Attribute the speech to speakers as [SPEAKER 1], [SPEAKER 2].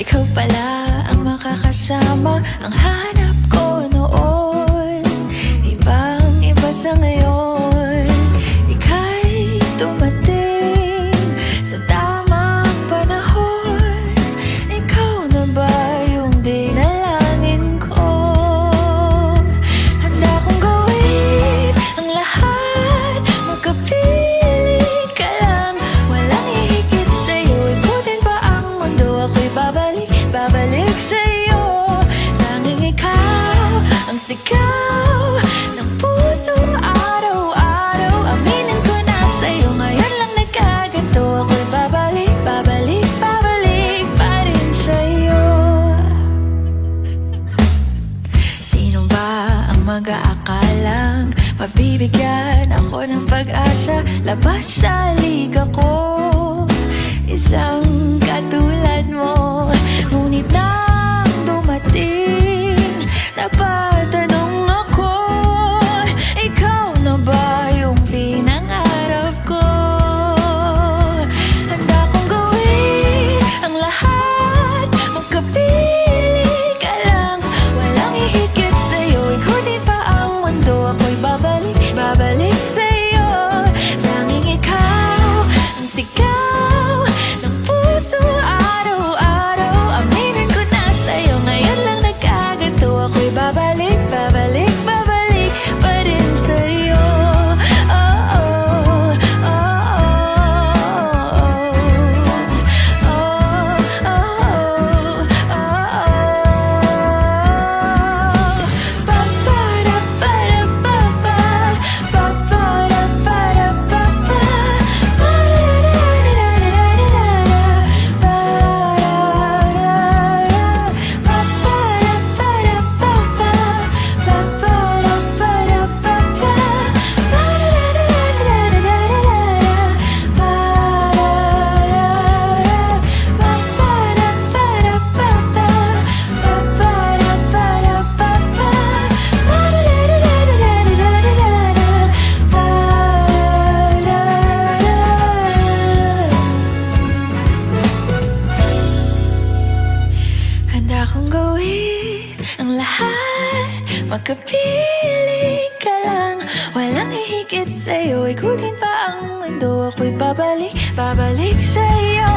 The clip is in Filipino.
[SPEAKER 1] ikaw pala ang makakasama, ang hanap ko noon. Ibang-iba sa ngayon, ika'y dumating sa tamang panahon. Ikaw na ba yung dinalangin ko? Handa kong gawin ang lahat, magkapili ka lang. Walang hihigit sa'yo, ikutin pa ang mundo. Ako'y babalik sa'yo. Tanging ikaw ang sigaw ng puso araw-araw. Aminin ko na sa'yo, ngayon lang nagkaganto. Ako'y babalik pa rin sa'yo. Sino ba ang mag-aakalang mabibigyan ako ng pag-asa? Labas sa liga ko, isang katulad mo. Ngunit nang dumating, napatanong ako, ikaw na ba yung pinangarap ko? Handa kong gawin ang lahat, magkapili ka lang. Walang hihigit sa'yo, ikutin pa ang mundo. Ako'y babalik sa'yo. Tanging ikaw ang sigaw ng puso araw-araw. Aminin ko na sa'yo, ngayon lang nagkaganto. Ako'y babalik pa rin sa'yo. Oh, oh, oh, oh, oh, oh, oh, oh. Pa-pa-ra-pa-ra-pa-pa, pa-pa-ra-pa-ra-pa-pa, handa akong gawin ang lahat, magkapili ka lang. Walang hihigit sa'yo, ikutin pa ang mundo. Ako'y babalik sa'yo.